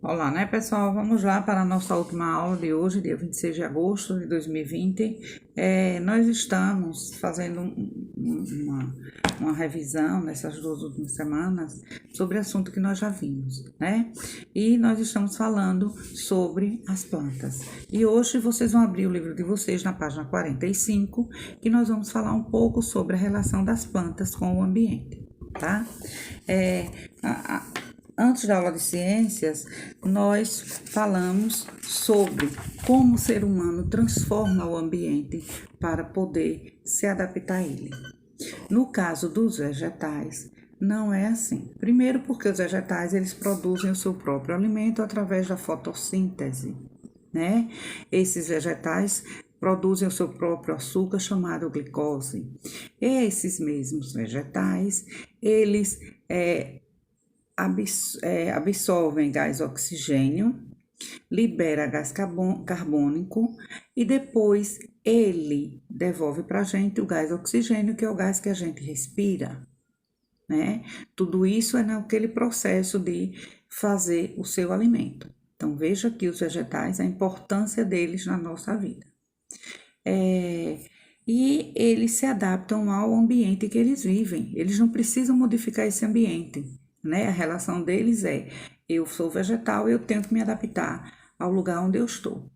Olá, né, pessoal? Vamos lá para a nossa última aula de hoje, dia 26 de agosto de 2020. Nós estamos fazendo uma revisão nessas duas últimas semanas sobre assunto que nós já vimos, né? E nós estamos falando sobre as plantas. E hoje vocês vão abrir o livro de vocês na página 45, que nós vamos falar um pouco sobre a relação das plantas com o ambiente, tá? Antes da aula de ciências, nós falamos sobre como o ser humano transforma o ambiente para poder se adaptar a ele. No caso dos vegetais, não é assim. Primeiro, porque os vegetais eles produzem o seu próprio alimento através da fotossíntese, né? Esses vegetais produzem o seu próprio açúcar chamado glicose. Esses mesmos vegetais, eles absorvem gás oxigênio, libera gás carbônico e depois ele devolve para a gente o gás oxigênio, que é o gás que a gente respira, né? Tudo isso é naquele processo de fazer o seu alimento. Então, veja aqui os vegetais, a importância deles na nossa vida. E eles se adaptam ao ambiente que eles vivem. Eles não precisam modificar esse ambiente, né? A relação deles é: eu sou vegetal, eu tenho que me adaptar ao lugar onde eu estou,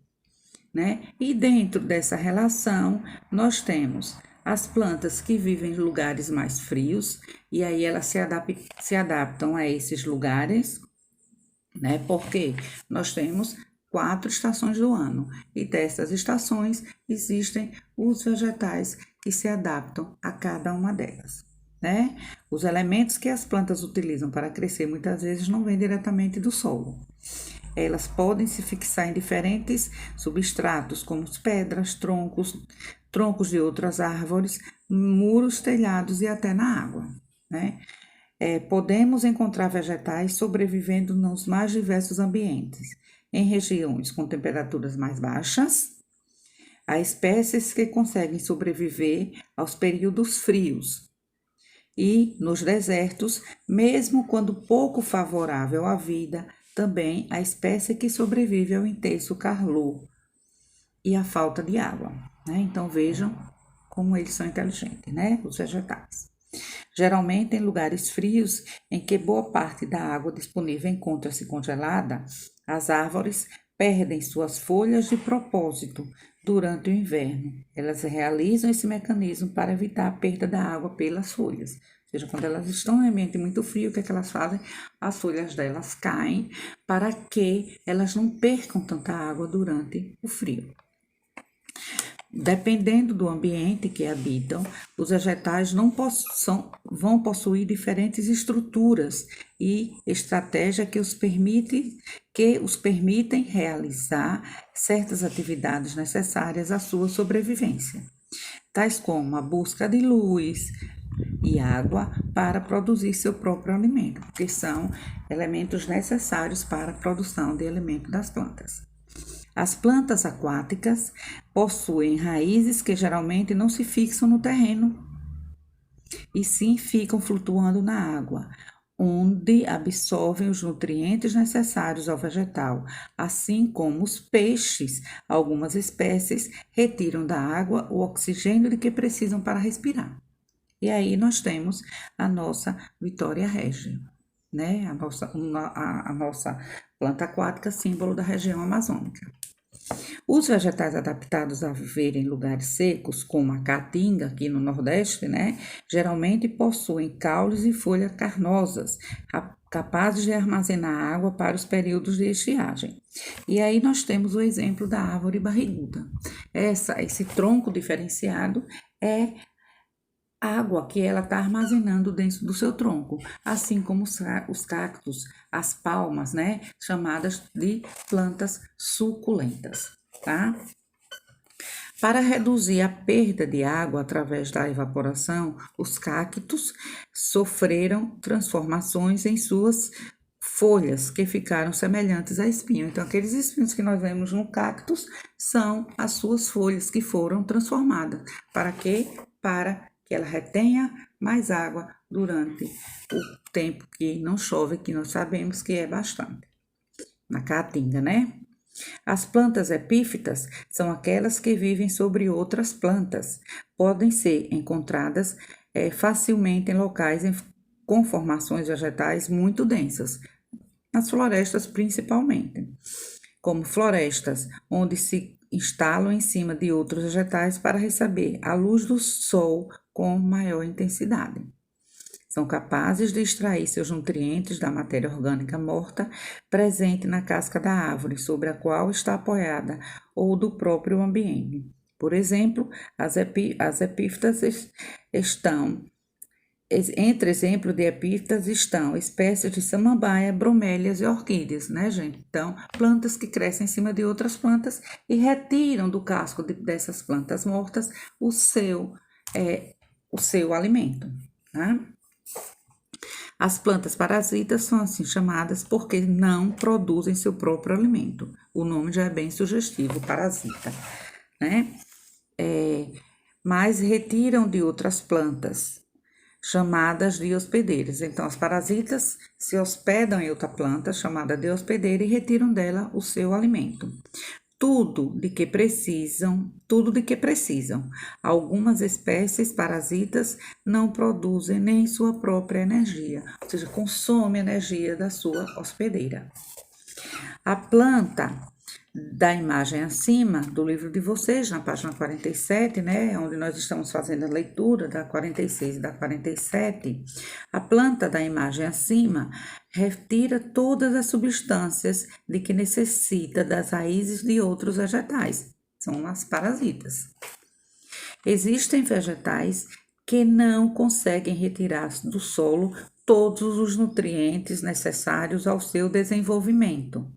né? E dentro dessa relação, nós temos as plantas que vivem em lugares mais frios, e aí elas se adaptam a esses lugares, né? Porque nós temos 4 estações do ano, e dessas estações existem os vegetais que se adaptam a cada uma delas, né? Os elementos que as plantas utilizam para crescer muitas vezes não vêm diretamente do solo. Elas podem se fixar em diferentes substratos, como pedras, troncos de outras árvores, muros, telhados e até na água, né? Podemos encontrar vegetais sobrevivendo nos mais diversos ambientes, em regiões com temperaturas mais baixas. Há espécies que conseguem sobreviver aos períodos frios e nos desertos, mesmo quando pouco favorável à vida, também há espécie que sobrevive ao intenso calor e à falta de água, né? Então vejam como eles são inteligentes, né? Os vegetais. Geralmente em lugares frios, em que boa parte da água disponível encontra-se congelada, as árvores perdem suas folhas de propósito durante o inverno. Elas realizam esse mecanismo para evitar a perda da água pelas folhas. Ou seja, quando elas estão em ambiente muito frio, o que é que elas fazem? As folhas delas caem para que elas não percam tanta água durante o frio. Dependendo do ambiente que habitam, os vegetais vão possuir diferentes estruturas e estratégias que os permitem realizar certas atividades necessárias à sua sobrevivência, tais como a busca de luz e água para produzir seu próprio alimento, que são elementos necessários para a produção de alimento das plantas. As plantas aquáticas possuem raízes que geralmente não se fixam no terreno, e sim ficam flutuando na água, onde absorvem os nutrientes necessários ao vegetal, assim como os peixes. Algumas espécies retiram da água o oxigênio de que precisam para respirar. E aí nós temos a nossa Vitória Régia, né? A nossa planta aquática, símbolo da região amazônica. Os vegetais adaptados a viver em lugares secos, como a caatinga aqui no Nordeste, né, geralmente possuem caules e folhas carnosas, capazes de armazenar água para os períodos de estiagem. E aí nós temos o exemplo da árvore barriguda. Esse tronco diferenciado é água que ela está armazenando dentro do seu tronco, assim como os cactos, as palmas, né, chamadas de plantas suculentas, tá? Para reduzir a perda de água através da evaporação, os cactos sofreram transformações em suas folhas, que ficaram semelhantes a espinhos. Então, aqueles espinhos que nós vemos no cactus são as suas folhas que foram transformadas. Para quê? Para que ela retenha mais água durante o tempo que não chove, que nós sabemos que é bastante. na caatinga, né? As plantas epífitas são aquelas que vivem sobre outras plantas. Podem ser encontradas facilmente em locais com formações vegetais muito densas, nas florestas principalmente, como florestas onde se instalam em cima de outros vegetais para receber a luz do sol com maior intensidade. São capazes de extrair seus nutrientes da matéria orgânica morta presente na casca da árvore sobre a qual está apoiada ou do próprio ambiente. Por exemplo, as epífitas estão, entre exemplos de epífitas estão espécies de samambaia, bromélias e orquídeas, né, gente? Então, plantas que crescem em cima de outras plantas e retiram do casco dessas plantas mortas o seu alimento, né? As plantas parasitas são assim chamadas porque não produzem seu próprio alimento. O nome já é bem sugestivo, parasita, né? Mas retiram de outras plantas, chamadas de hospedeiras. Então, as parasitas se hospedam em outra planta, chamada de hospedeira, e retiram dela o seu alimento. Tudo de que precisam. Algumas espécies parasitas não produzem nem sua própria energia, ou seja, consomem energia da sua hospedeira. A planta da imagem acima do livro de vocês, na página 47, né, onde nós estamos fazendo a leitura da 46 e da 47, a planta da imagem acima retira todas as substâncias de que necessita das raízes de outros vegetais, são as parasitas. Existem vegetais que não conseguem retirar do solo todos os nutrientes necessários ao seu desenvolvimento.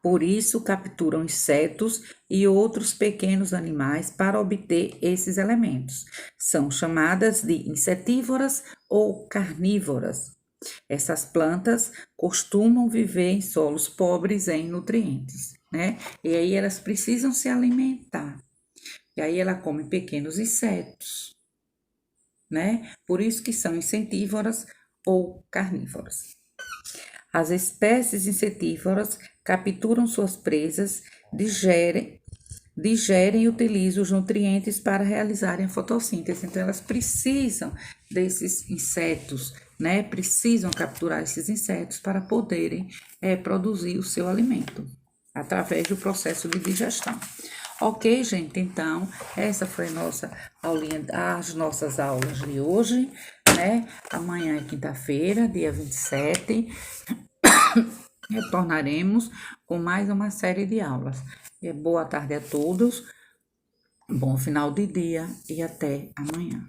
Por isso, capturam insetos e outros pequenos animais para obter esses elementos. São chamadas de insetívoras ou carnívoras. Essas plantas costumam viver em solos pobres em nutrientes, né? E aí elas precisam se alimentar. E aí ela come pequenos insetos, né? Por isso que são insetívoras ou carnívoras. As espécies insetívoras capturam suas presas, digerem e utilizam os nutrientes para realizarem a fotossíntese. Então, elas precisam desses insetos, né? Precisam capturar esses insetos para poderem produzir o seu alimento, através do processo de digestão. Ok, gente? Então, essa foi as nossas aulas de hoje, né? Amanhã é quinta-feira, dia 27. Retornaremos com mais uma série de aulas. Boa tarde a todos, bom final de dia e até amanhã.